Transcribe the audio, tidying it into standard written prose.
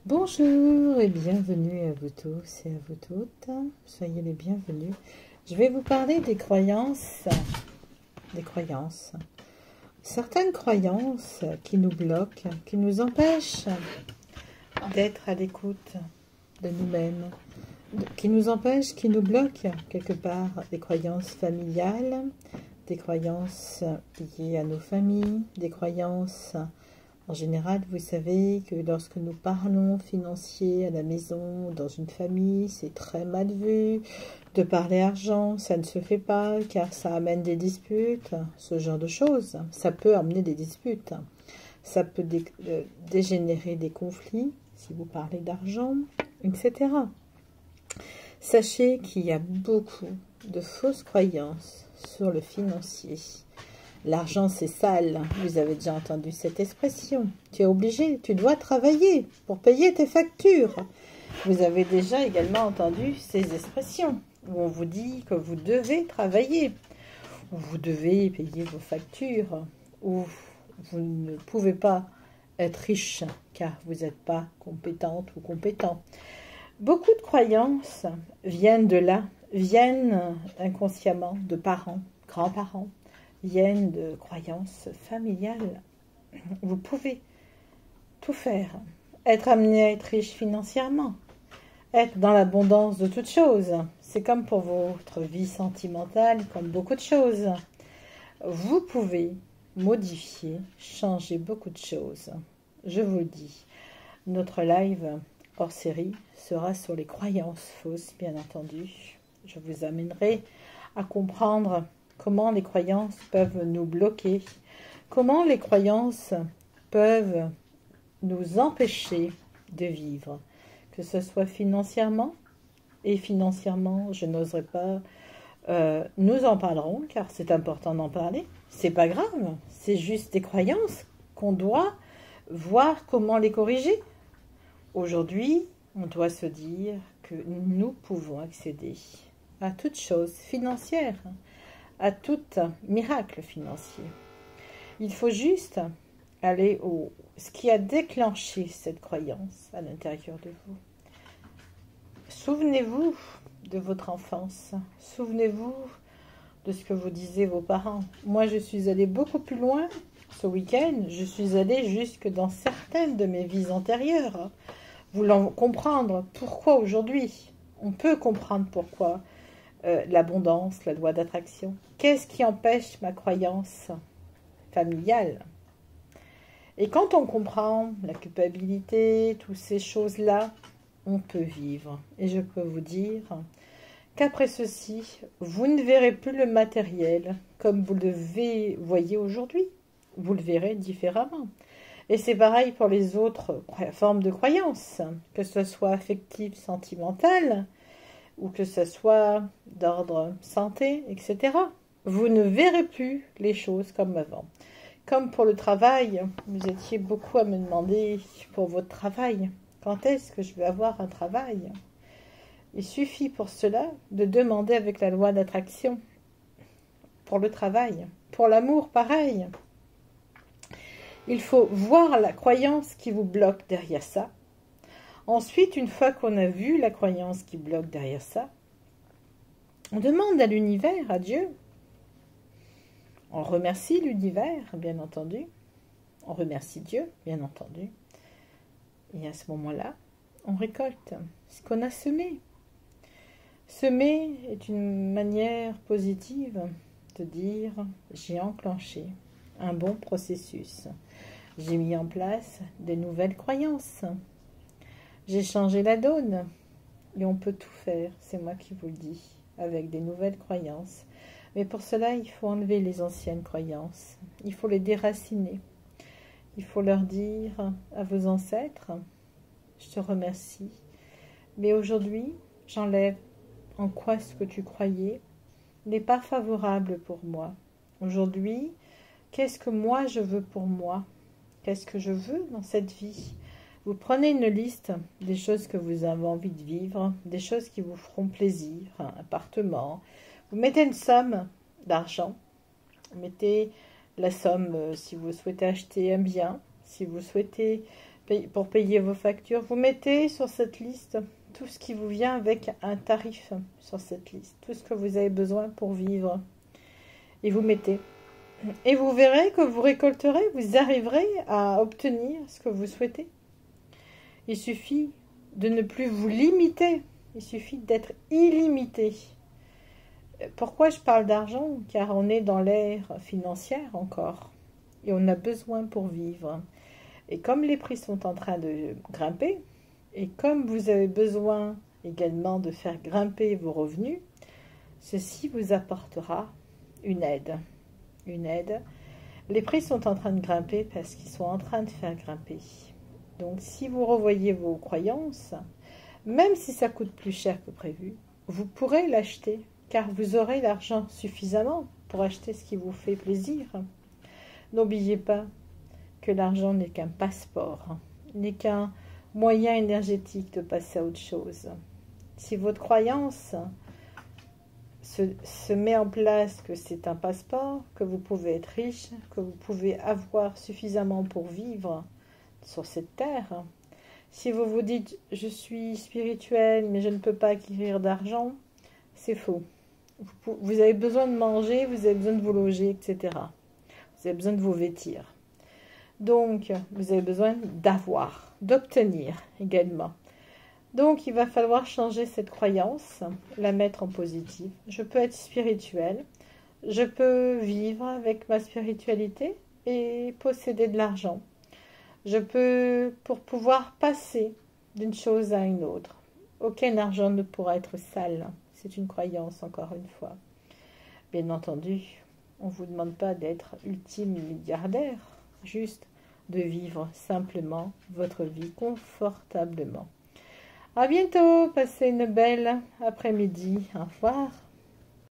Bonjour et bienvenue à vous tous et à vous toutes. Soyez les bienvenus. Je vais vous parler des croyances. Certaines croyances qui nous bloquent, qui nous empêchent d'être à l'écoute de nous-mêmes, qui nous bloquent quelque part. Des croyances familiales, des croyances liées à nos familles, des croyances... En général, vous savez que lorsque nous parlons financier à la maison, dans une famille, c'est très mal vu. De parler argent, ça ne se fait pas car ça amène des disputes, ce genre de choses. Ça peut amener des disputes. Ça peut dégénérer des conflits si vous parlez d'argent, etc. Sachez qu'il y a beaucoup de fausses croyances sur le financier. L'argent, c'est sale. Vous avez déjà entendu cette expression. Tu es obligé, tu dois travailler pour payer tes factures. Vous avez déjà également entendu ces expressions où on vous dit que vous devez travailler, où vous devez payer vos factures, où vous ne pouvez pas être riche car vous n'êtes pas compétente ou compétent. Beaucoup de croyances viennent de là, viennent inconsciemment de parents, grands-parents, viennent de croyances familiales. Vous pouvez tout faire, être amené à être riche financièrement, être dans l'abondance de toutes choses. C'est comme pour votre vie sentimentale, comme beaucoup de choses. Vous pouvez modifier, changer beaucoup de choses. Je vous le dis, notre live hors série sera sur les croyances fausses, bien entendu. Je vous amènerai à comprendre comment les croyances peuvent nous bloquer, comment les croyances peuvent nous empêcher de vivre, que ce soit financièrement, et financièrement, je n'oserais pas, nous en parlerons, car c'est important d'en parler, c'est pas grave, c'est juste des croyances qu'on doit voir comment les corriger. Aujourd'hui, on doit se dire que nous pouvons accéder à toute chose financière, à tout miracle financier. Il faut juste aller au ce qui a déclenché cette croyance à l'intérieur de vous. Souvenez-vous de votre enfance. Souvenez-vous de ce que vous disaient vos parents. Moi, je suis allée beaucoup plus loin ce week-end. Je suis allée jusque dans certaines de mes vies antérieures. Voulant comprendre pourquoi aujourd'hui. On peut comprendre pourquoi. L'abondance, la loi d'attraction. Qu'est-ce qui empêche ma croyance familiale? Et quand on comprend la culpabilité, toutes ces choses-là, on peut vivre. Et je peux vous dire qu'après ceci, vous ne verrez plus le matériel comme vous le voyez aujourd'hui. Vous le verrez différemment. Et c'est pareil pour les autres formes de croyances, que ce soit affective, sentimentale, ou que ce soit d'ordre santé, etc. Vous ne verrez plus les choses comme avant. Comme pour le travail, vous étiez beaucoup à me demander pour votre travail, quand est-ce que je vais avoir un travail? Il suffit pour cela de demander avec la loi d'attraction pour le travail. Pour l'amour, pareil. Il faut voir la croyance qui vous bloque derrière ça. Ensuite, une fois qu'on a vu la croyance qui bloque derrière ça, on demande à l'univers, à Dieu. On remercie l'univers, bien entendu. On remercie Dieu, bien entendu. Et à ce moment-là, on récolte ce qu'on a semé. Semer est une manière positive de dire « j'ai enclenché un bon processus. J'ai mis en place des nouvelles croyances. » J'ai changé la donne et on peut tout faire, c'est moi qui vous le dis, avec des nouvelles croyances. Mais pour cela, il faut enlever les anciennes croyances, il faut les déraciner. Il faut leur dire à vos ancêtres, je te remercie, mais aujourd'hui, j'enlève en quoi ce que tu croyais n'est pas favorable pour moi. Aujourd'hui, qu'est-ce que moi je veux pour moi? Qu'est-ce que je veux dans cette vie? Vous prenez une liste des choses que vous avez envie de vivre, des choses qui vous feront plaisir, un appartement. Vous mettez une somme d'argent, vous mettez la somme si vous souhaitez acheter un bien, si vous souhaitez pour payer vos factures. Vous mettez sur cette liste tout ce qui vous vient avec un tarif sur cette liste, tout ce que vous avez besoin pour vivre. Et vous mettez. Et vous verrez que vous récolterez, vous arriverez à obtenir ce que vous souhaitez. Il suffit de ne plus vous limiter, il suffit d'être illimité. Pourquoi je parle d'argent? Car on est dans l'ère financière encore, et on a besoin pour vivre. Et comme les prix sont en train de grimper, et comme vous avez besoin également de faire grimper vos revenus, ceci vous apportera une aide. Une aide. Les prix sont en train de grimper parce qu'ils sont en train de faire grimper. Donc si vous revoyez vos croyances, même si ça coûte plus cher que prévu, vous pourrez l'acheter, car vous aurez l'argent suffisamment pour acheter ce qui vous fait plaisir. N'oubliez pas que l'argent n'est qu'un passeport, n'est qu'un moyen énergétique de passer à autre chose. Si votre croyance se met en place que c'est un passeport, que vous pouvez être riche, que vous pouvez avoir suffisamment pour vivre sur cette terre, si vous vous dites « je suis spirituel, mais je ne peux pas acquérir d'argent », c'est faux. Vous avez besoin de manger, vous avez besoin de vous loger, etc. Vous avez besoin de vous vêtir. Donc, vous avez besoin d'avoir, d'obtenir également. Donc, il va falloir changer cette croyance, la mettre en positif. Je peux être spirituel, je peux vivre avec ma spiritualité et posséder de l'argent. Je peux, pour pouvoir passer d'une chose à une autre. Aucun argent ne pourra être sale. C'est une croyance, encore une fois. Bien entendu, on ne vous demande pas d'être ultime milliardaire, juste de vivre simplement votre vie confortablement. À bientôt, passez une belle après-midi. Au revoir.